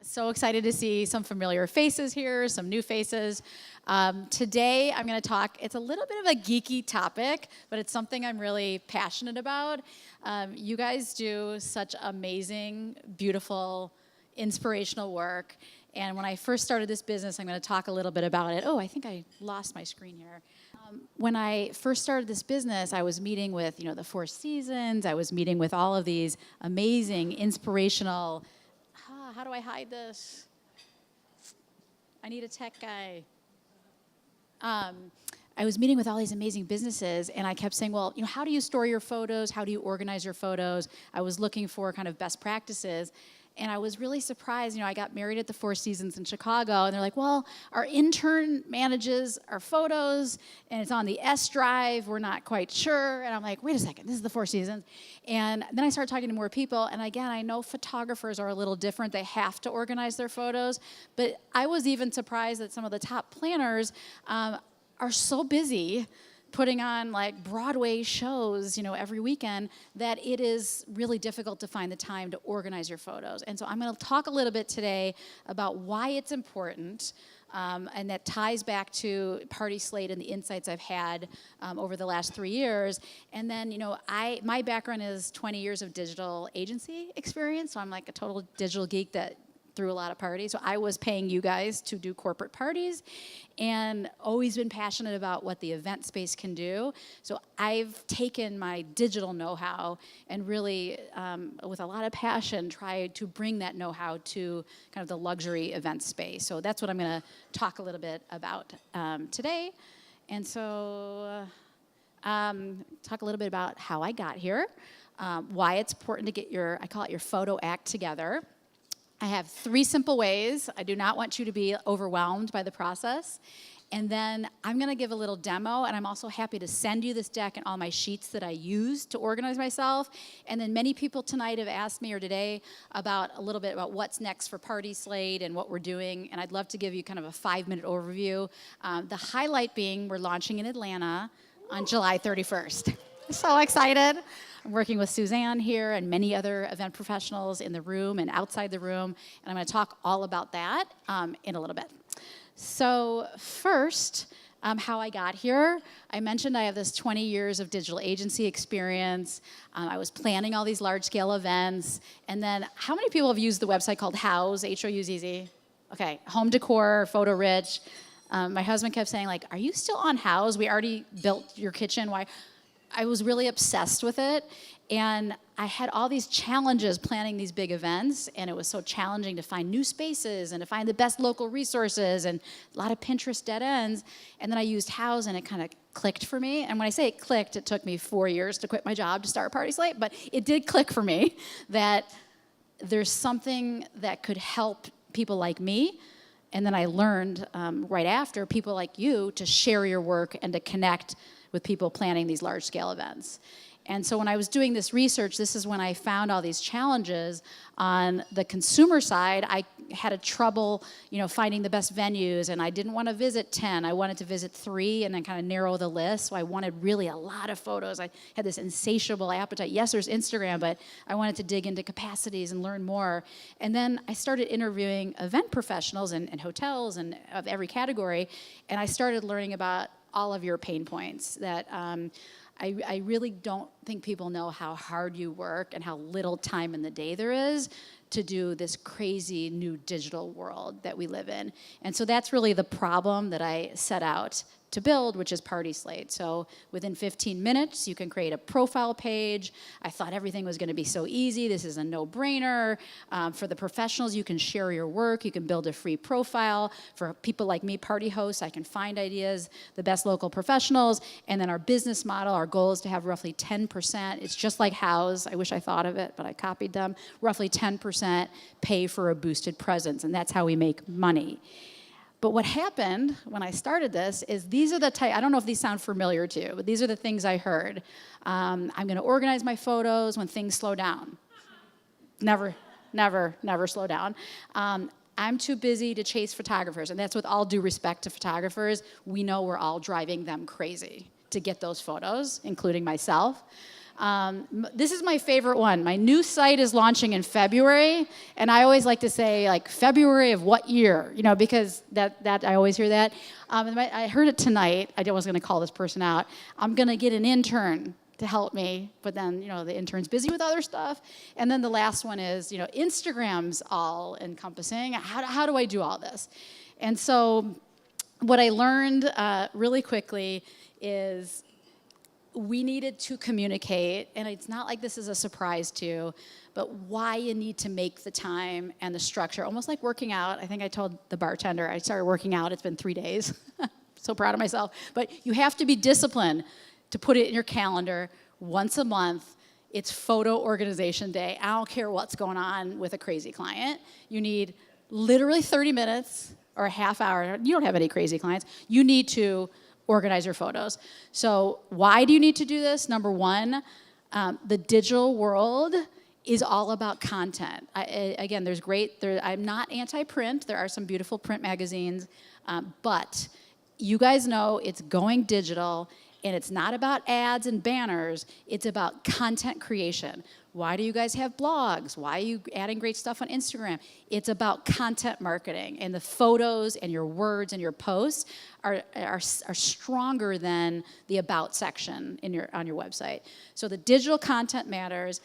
So excited to see some familiar faces here, some new faces. Today I'm going to talk, it's a little bit of a geeky topic, but it's something I'm really passionate about. You guys do such amazing, beautiful, inspirational work. And when I first started this business, I'm going to talk a little bit about it. Oh, I think I lost my screen here. When I first started this business, I was meeting with, the Four Seasons. I was meeting with all of these amazing, inspirational. How do I hide this? I need a tech guy. I was meeting with all these amazing businesses, and I kept saying, well, how do you store your photos? How do you organize your photos? I was looking for kind of best practices. And I was really surprised. I got married at the Four Seasons in Chicago, and they're like, well, our intern manages our photos, and it's on the S drive. We're not quite sure. And I'm like, wait a second, this is the Four Seasons. And then I started talking to more people, and again, I know photographers are a little different. They have to organize their photos. But I was even surprised that some of the top planners are so busy putting on like Broadway shows, every weekend, that it is really difficult to find the time to organize your photos. And so I'm going to talk a little bit today about why it's important, and that ties back to PartySlate and the insights I've had over the last 3 years. And then, my background is 20 years of digital agency experience, so I'm like a total digital geek that threw a lot of parties. So I was paying you guys to do corporate parties and always been passionate about what the event space can do. So I've taken my digital know-how and really, with a lot of passion, tried to bring that know-how to kind of the luxury event space. So that's what I'm going to talk a little bit about today. And so talk a little bit about how I got here, why it's important to get your, I call it your photo act together. I have 3 simple ways. I do not want you to be overwhelmed by the process. And then I'm going to give a little demo, and I'm also happy to send you this deck and all my sheets that I use to organize myself. And then many people tonight have asked me, or today, about a little bit about what's next for PartySlate and what we're doing. And I'd love to give you kind of a 5-minute overview. The highlight being we're launching in Atlanta on July 31st. So excited. I'm working with Suzanne here and many other event professionals in the room and outside the room, and I'm going to talk all about that in a little bit. So first, how I got here. I mentioned I have this 20 years of digital agency experience. I was planning all these large-scale events, and then how many people have used the website called Houzz, H-O-U-Z-Z? Okay, home decor, photo rich. My husband kept saying, like, are you still on Houzz? We already built your kitchen. Why? I was really obsessed with it, and I had all these challenges planning these big events, and it was so challenging to find new spaces and to find the best local resources and a lot of Pinterest dead ends. And then I used Houzz, and it kind of clicked for me. And when I say it clicked, it took me 4 years to quit my job to start PartySlate, but it did click for me that there's something that could help people like me. And then I learned right after, people like you, to share your work and to connect with people planning these large-scale events. And so when I was doing this research, this is when I found all these challenges. On the consumer side, I had a trouble, finding the best venues, and I didn't want to visit 10. I wanted to visit 3 and then kind of narrow the list. So I wanted really a lot of photos. I had this insatiable appetite. Yes, there's Instagram, but I wanted to dig into capacities and learn more. And then I started interviewing event professionals and hotels and of every category, and I started learning about all of your pain points that I really don't think people know how hard you work and how little time in the day there is to do this crazy new digital world that we live in. And so that's really the problem that I set out to build, which is PartySlate. So within 15 minutes, you can create a profile page. I thought everything was going to be so easy. This is a no-brainer. For the professionals, you can share your work. You can build a free profile. For people like me, party hosts, I can find ideas, the best local professionals. And then our business model, our goal is to have roughly 10%. It's just like Houzz. I wish I thought of it, but I copied them. Roughly 10% pay for a boosted presence, and that's how we make money. But what happened when I started this is these are the type, I don't know if these sound familiar to you, but these are the things I heard. I'm going to organize my photos when things slow down. Never slow down. I'm too busy to chase photographers, and that's with all due respect to photographers. We know we're all driving them crazy to get those photos, including myself. This is my favorite one. My new site is launching in February, and I always like to say, like, February of what year? You know, because that I always hear that. I heard it tonight. I was going to call this person out. I'm going to get an intern to help me, but then, you know, the intern's busy with other stuff. And then the last one is, you know, Instagram's all encompassing. How do I do all this? And so what I learned really quickly is we needed to communicate, and it's not like this is a surprise to you, but why you need to make the time and the structure, almost like working out. I think I told the bartender I started working out. It's been 3 days. So proud of myself. But you have to be disciplined to put it in your calendar once a month. It's photo organization day. I don't care what's going on with a crazy client. You need literally 30 minutes or a half hour. You don't have any crazy clients. You need to organize your photos. So why do you need to do this? Number one, the digital world is all about content. Again, I'm not anti-print. There are some beautiful print magazines, but you guys know it's going digital, and it's not about ads and banners. It's about content creation. Why do you guys have blogs? Why are you adding great stuff on Instagram? It's about content marketing, and the photos and your words and your posts are stronger than the about section on your website. So the digital content matters.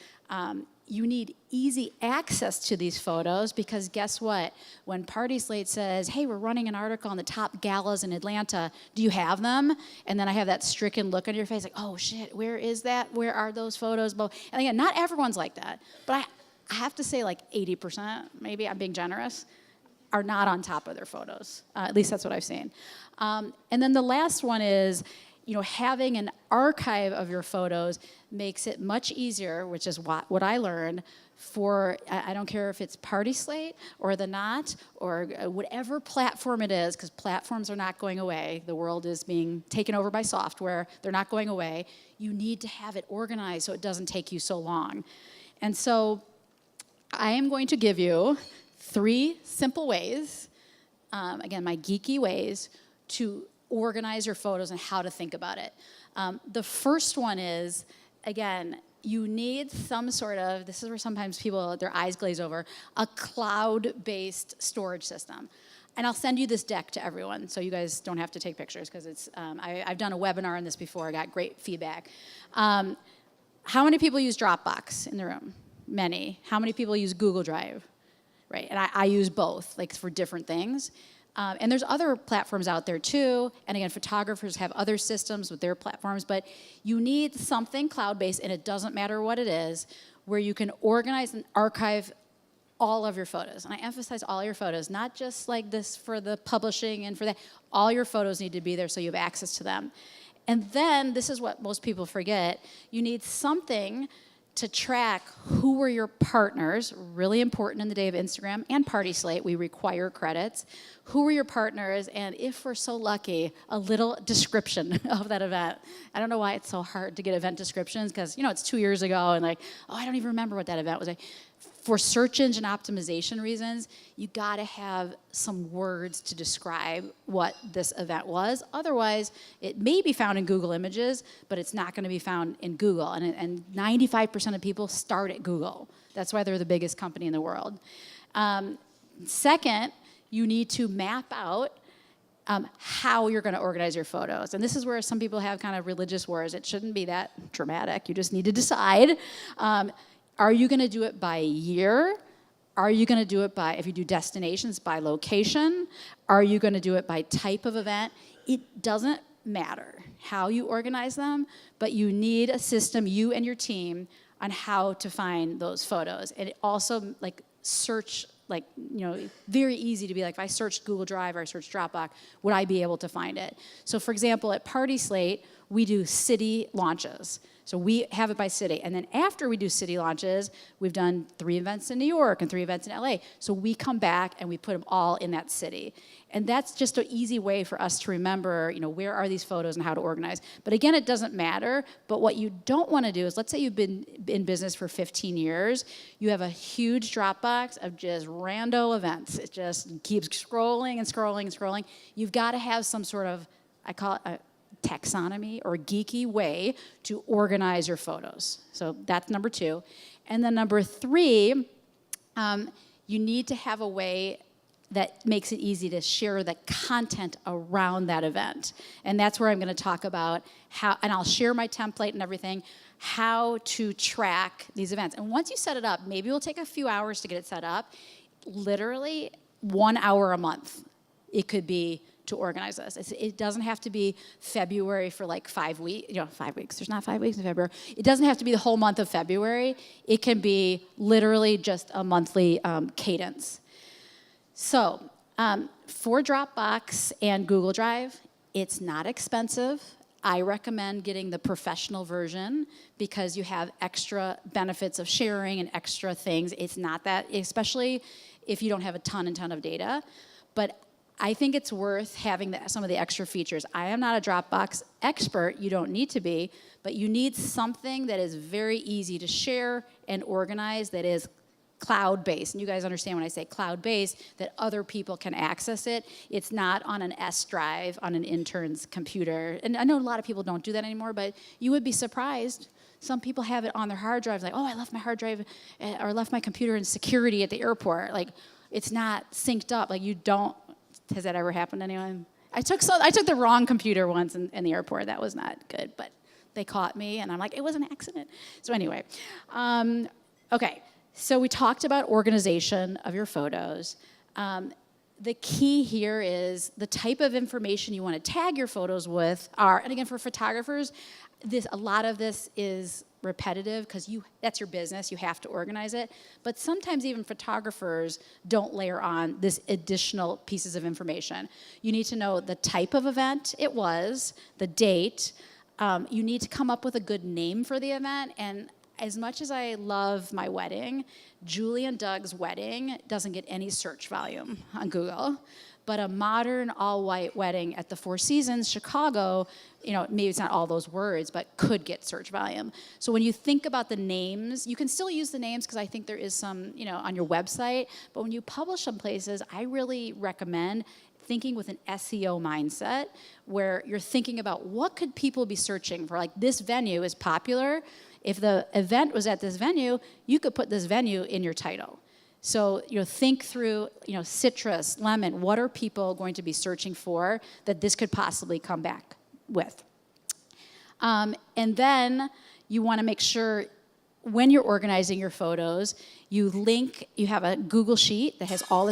You need easy access to these photos, because guess what? When PartySlate says, hey, we're running an article on the top galas in Atlanta, do you have them? And then I have that stricken look on your face, like, oh shit, where is that? Where are those photos? And again, not everyone's like that, but I have to say like 80%, maybe I'm being generous, are not on top of their photos. At least that's what I've seen. And then the last one is, you know, having an archive of your photos makes it much easier, which is what I learned, for, I don't care if it's PartySlate or The Knot or whatever platform it is, because platforms are not going away. The world is being taken over by software. They're not going away. You need to have it organized so it doesn't take you so long. And so I am going to give you 3 simple ways, again, my geeky ways, to organize your photos and how to think about it. The first one is, again, you need some sort of, this is where sometimes people, their eyes glaze over, a cloud-based storage system. And I'll send you this deck to everyone, so you guys don't have to take pictures, because it's, I've done a webinar on this before, I got great feedback. How many people use Dropbox in the room? Many. How many people use Google Drive? Right, and I use both, like, for different things. And there's other platforms out there too, and again, photographers have other systems with their platforms, but you need something cloud-based, and it doesn't matter what it is, where you can organize and archive all of your photos. And I emphasize all your photos, not just like this for the publishing and for that. All your photos need to be there so you have access to them. And then, this is what most people forget, you need something to track who were your partners, really important in the day of Instagram and PartySlate, we require credits. Who were your partners, and if we're so lucky, a little description of that event. I don't know why it's so hard to get event descriptions, because, you know, it's 2 years ago, and like, oh, I don't even remember what that event was like. For search engine optimization reasons, you gotta have some words to describe what this event was. Otherwise, it may be found in Google Images, but it's not gonna be found in Google. And 95% of people start at Google. That's why they're the biggest company in the world. Second, you need to map out how you're gonna organize your photos. And this is where some people have kind of religious wars. It shouldn't be that dramatic. You just need to decide. Are you going to do it by year? Are you going to do it by, if you do destinations, by location? Are you going to do it by type of event? It doesn't matter how you organize them, but you need a system, you and your team, on how to find those photos. And it also, like, search, like, you know, very easy to be like, if I searched Google Drive or I searched Dropbox, would I be able to find it? So for example, at PartySlate, we do city launches. So we have it by city. And then after we do city launches, we've done 3 events in New York and 3 events in LA. So we come back and we put them all in that city. And that's just an easy way for us to remember, you know, where are these photos and how to organize. But again, it doesn't matter. But what you don't want to do is, let's say you've been in business for 15 years. You have a huge Dropbox of just rando events. It just keeps scrolling and scrolling and scrolling. You've got to have some sort of, I call it a taxonomy or geeky way to organize your photos. So that's number 2. And then number 3, you need to have a way that makes it easy to share the content around that event. And that's where I'm going to talk about how, and I'll share my template and everything, how to track these events. And once you set it up, maybe it will take a few hours to get it set up. Literally 1 hour a month, it could be to organize this. It doesn't have to be February for like 5 weeks, 5 weeks. There's not 5 weeks in February. It doesn't have to be the whole month of February. It can be literally just a monthly cadence. So for Dropbox and Google Drive, it's not expensive. I recommend getting the professional version because you have extra benefits of sharing and extra things. It's not that, especially if you don't have a ton of data. But I think it's worth having some of the extra features. I am not a Dropbox expert. You don't need to be. But you need something that is very easy to share and organize that is cloud-based. And you guys understand when I say cloud-based, that other people can access it. It's not on an S drive on an intern's computer. And I know a lot of people don't do that anymore, but you would be surprised. Some people have it on their hard drives, like, oh, I left my hard drive or left my computer in security at the airport. Like, it's not synced up. Like, you don't. Has that ever happened to anyone? I took the wrong computer once in the airport. That was not good, but they caught me, and I'm like, it was an accident. So anyway, okay. So we talked about organization of your photos. The key here is the type of information you want to tag your photos with are, and again, for photographers, a lot of this is repetitive because that's your business, you have to organize it. But sometimes even photographers don't layer on this additional pieces of information. You need to know the type of event it was, the date. You need to come up with a good name for the event. And as much as I love my wedding, Julie and Doug's wedding doesn't get any search volume on Google. But a modern all-white wedding at the Four Seasons, Chicago, maybe it's not all those words, but could get search volume. So when you think about the names, you can still use the names because I think there is some, on your website. But when you publish some places, I really recommend thinking with an SEO mindset where you're thinking about what could people be searching for. Like, this venue is popular. If the event was at this venue, you could put this venue in your title. So think through, citrus, lemon, what are people going to be searching for that this could possibly come back with? And then you want to make sure when you're organizing your photos, you have a Google Sheet that has all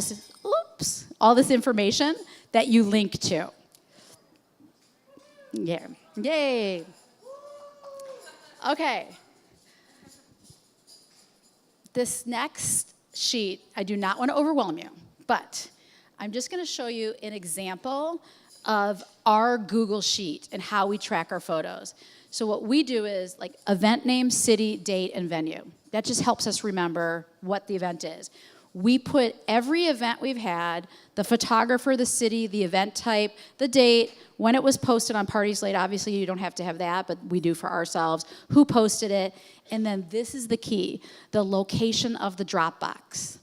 this information that you link to. Yeah. Yay. Okay. This next sheet, I do not want to overwhelm you, but I'm just going to show you an example of our Google Sheet and how we track our photos. So what we do is like event name, city, date, and venue. That just helps us remember what the event is. We put every event we've had, the photographer, the city, the event type, the date, when it was posted on PartySlate. Obviously, you don't have to have that, but we do for ourselves. Who posted it? And then this is the key, the location of the Dropbox.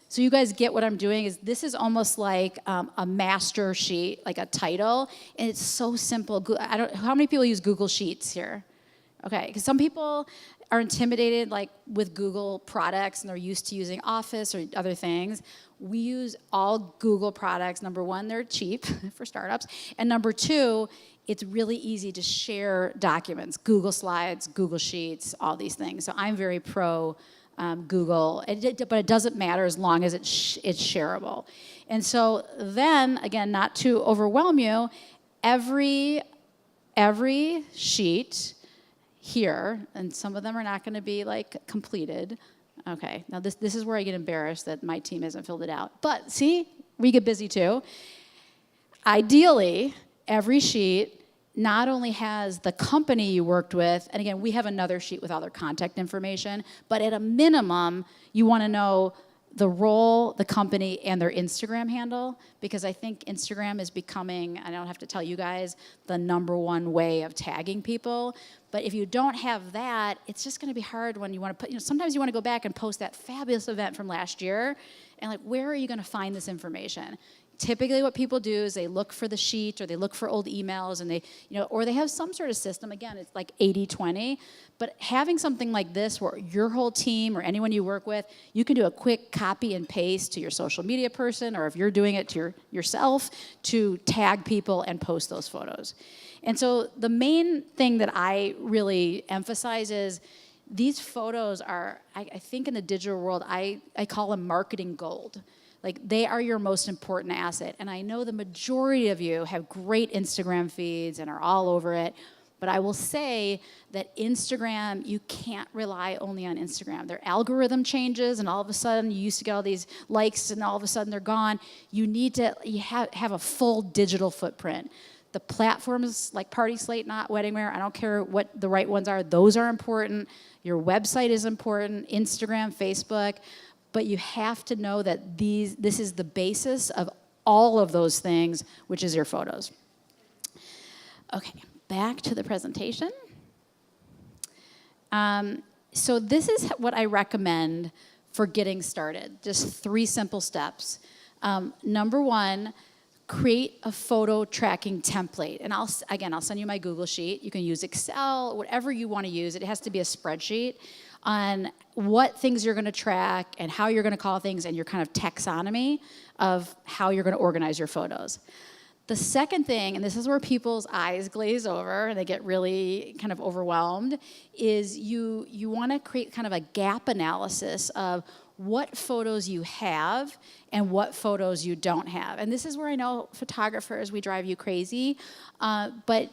So you guys get what I'm doing this is almost like a master sheet, like a title, and it's so simple. How many people use Google Sheets here? Okay, because some people are intimidated like with Google products and they're used to using Office or other things. We use all Google products. Number one, they're cheap for startups. And number two, it's really easy to share documents, Google Slides, Google Sheets, all these things. So I'm very pro Google, but it doesn't matter as long as it's shareable. And so then, again, not to overwhelm you, every sheet here, and some of them are not going to be like completed. Okay, now this is where I get embarrassed that my team hasn't filled it out. But see, we get busy too. Ideally, every sheet not only has the company you worked with, and again, we have another sheet with all their contact information, but at a minimum, you want to know the role, the company, and their Instagram handle, because I think Instagram is becoming, I don't have to tell you guys, the #1 way of tagging people. But if you don't have that, it's just going to be hard when you want to put, sometimes you want to go back and post that fabulous event from last year, and like, where are you going to find this information? Typically what people do is they look for the sheet or they look for old emails and they, or they have some sort of system. Again, it's like 80-20. But having something like this where your whole team or anyone you work with, you can do a quick copy and paste to your social media person, or if you're doing it to yourself, to tag people and post those photos. And so the main thing that I really emphasize is these photos are, I think in the digital world, I call them marketing gold. Like, they are your most important asset. And I know the majority of you have great Instagram feeds and are all over it. But I will say that Instagram, you can't rely only on Instagram. Their algorithm changes, and all of a sudden, you used to get all these likes, and all of a sudden they're gone. You need to have a full digital footprint. The platforms like PartySlate, not WeddingWare, I don't care what the right ones are, those are important. Your website is important, Instagram, Facebook. But you have to know that this is the basis of all of those things, which is your photos. Okay, back to the presentation. So this is what I recommend for getting started. Just 3 simple steps. Number 1, create a photo tracking template. And I'll send you my Google Sheet. You can use Excel, whatever you want to use. It has to be a spreadsheet on what things you're going to track and how you're going to call things and your kind of taxonomy of how you're going to organize your photos. The second thing, and this is where people's eyes glaze over and they get really kind of overwhelmed, is you want to create kind of a gap analysis of what photos you have and what photos you don't have. And this is where I know photographers, we drive you crazy, but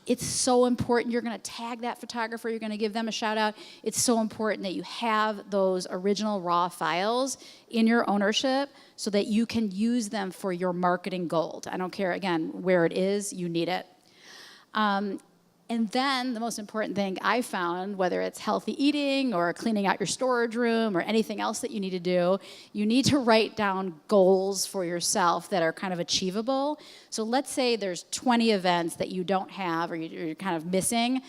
it's so important. You're going to tag that photographer. You're going to give them a shout out. It's so important that you have those original raw files in your ownership so that you can use them for your marketing gold. I don't care, again, where it is, you need it. And then the most important thing I found, whether it's healthy eating or cleaning out your storage room or anything else that you need to do, you need to write down goals for yourself that are kind of achievable. So let's say there's 20 events that you don't have or you're kind of missing.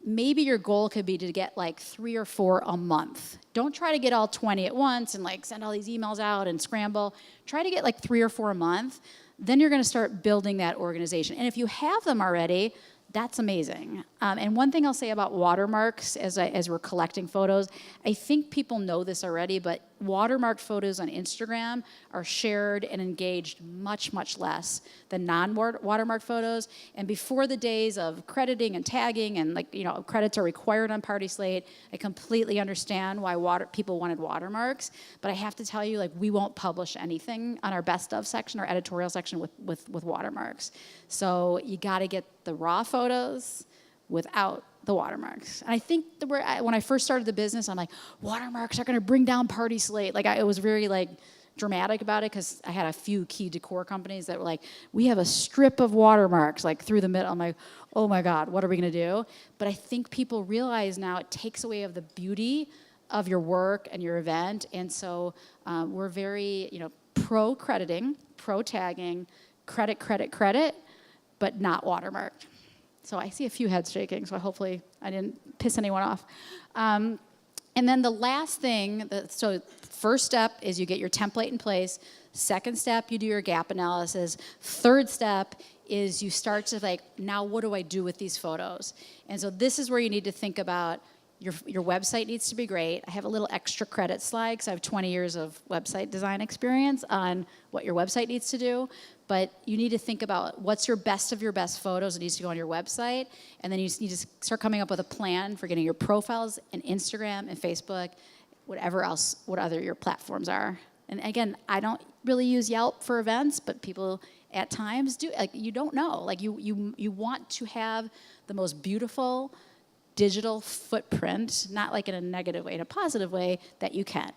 Maybe your goal could be to get like 3 or 4 a month. Don't try to get all 20 at once and like send all these emails out and scramble. Try to get like 3 or 4 a month. Then you're going to start building that organization. And if you have them already, that's amazing. And one thing I'll say about watermarks as we're collecting photos, I think people know this already, but watermarked photos on Instagram are shared and engaged much, much less than non-watermarked photos. And before the days of crediting and tagging and credits are required on PartySlate, I completely understand why people wanted watermarks. But I have to tell you, we won't publish anything on our best of section, our editorial section with watermarks. So you got to get the raw photos without the watermarks. And I think when I first started the business, I'm like, watermarks are going to bring down PartySlate. It was very dramatic about it because I had a few key decor companies that were like, we have a strip of watermarks through the middle. I'm like, oh my God, what are we going to do? But I think people realize now it takes away of the beauty of your work and your event. And so we're very, pro-crediting, pro-tagging, credit, but not watermarked. So I see a few heads shaking, so hopefully I didn't piss anyone off. And then the last thing, so first step is you get your template in place. Second step, you do your gap analysis. Third step is you start to now what do I do with these photos? And so this is where you need to think about your website needs to be great. I have a little extra credit slide because I have 20 years of website design experience on what your website needs to do. But you need to think about what's your best of your best photos that needs to go on your website. And then you need to start coming up with a plan for getting your profiles in Instagram and Facebook, what other your platforms are. And again, I don't really use Yelp for events, but people at times do. You don't know. You want to have the most beautiful digital footprint, not in a negative way, in a positive way, that you can.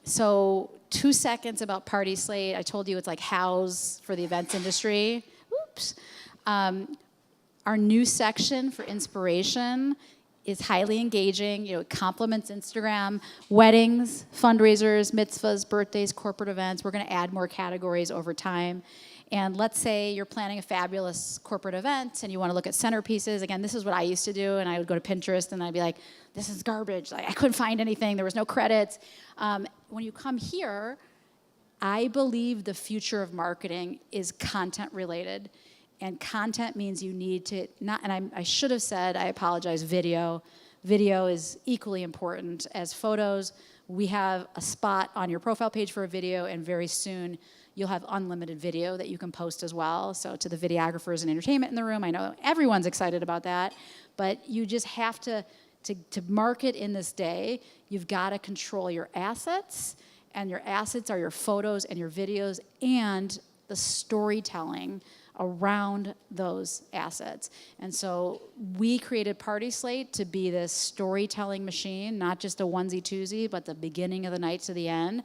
So 2 seconds about PartySlate. I told you it's like House for the events industry. Oops. Our new section for inspiration is highly engaging. You know, it complements Instagram. Weddings, fundraisers, mitzvahs, birthdays, corporate events. We're going to add more categories over time. And let's say you're planning a fabulous corporate event and you want to look at centerpieces. Again, this is what I used to do, and I would go to Pinterest and I'd be like, this is garbage. Like, I couldn't find anything. There was no credits. When you come here, I believe the future of marketing is content related. And content means you need to, I should have said, I apologize, video. Video is equally important as photos. We have a spot on your profile page for a video, and very soon you'll have unlimited video that you can post as well. So to the videographers and entertainment in the room, I know everyone's excited about that, but you just have to market in this day, you've got to control your assets, and your assets are your photos and your videos and the storytelling around those assets. And so we created PartySlate to be this storytelling machine, not just a onesie-twosie, but the beginning of the night to the end.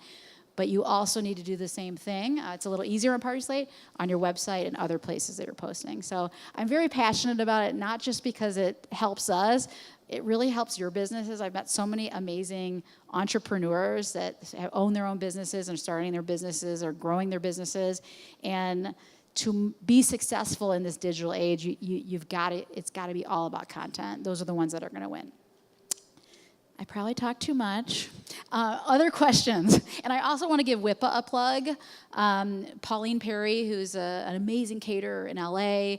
But you also need to do the same thing. It's a little easier on PartySlate, on your website and other places that you're posting. So I'm very passionate about it, not just because it helps us, it really helps your businesses. I've met so many amazing entrepreneurs that own their own businesses and are starting their businesses or growing their businesses. And to be successful in this digital age, it's got to be all about content. Those are the ones that are going to win. I probably talked too much. Other questions? And I also want to give WIPA a plug. Pauline Perry, who's an amazing caterer in LA,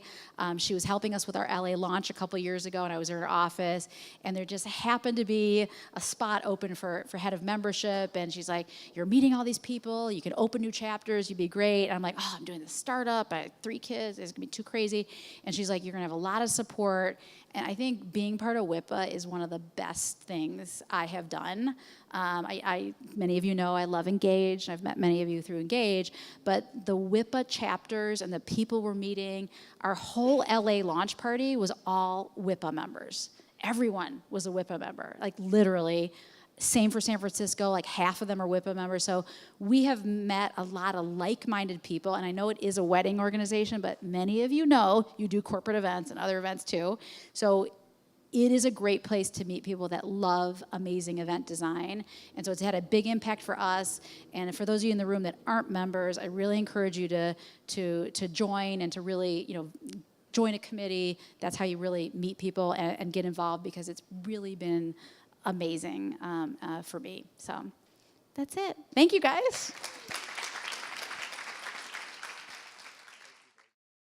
she was helping us with our LA launch a couple years ago, and I was in her office, and there just happened to be a spot open for head of membership, and she's like, you're meeting all these people, you can open new chapters, you'd be great. And I'm like, oh, I'm doing this startup, I have 3 kids, it's gonna be too crazy. And she's like, you're gonna have a lot of support. And I think being part of WIPA is one of the best things I have done. Many of you know I love Engage. I've met many of you through Engage. But the WIPA chapters and the people we're meeting, our whole LA launch party was all WIPA members. Everyone was a WIPA member, like literally. Same for San Francisco, like half of them are WIPA members. So we have met a lot of like-minded people, and I know it is a wedding organization, but many of you know you do corporate events and other events too. So it is a great place to meet people that love amazing event design. And so it's had a big impact for us. And for those of you in the room that aren't members, I really encourage you to join and to really, join a committee. That's how you really meet people and get involved, because it's really been amazing for me. So that's it. Thank you, guys.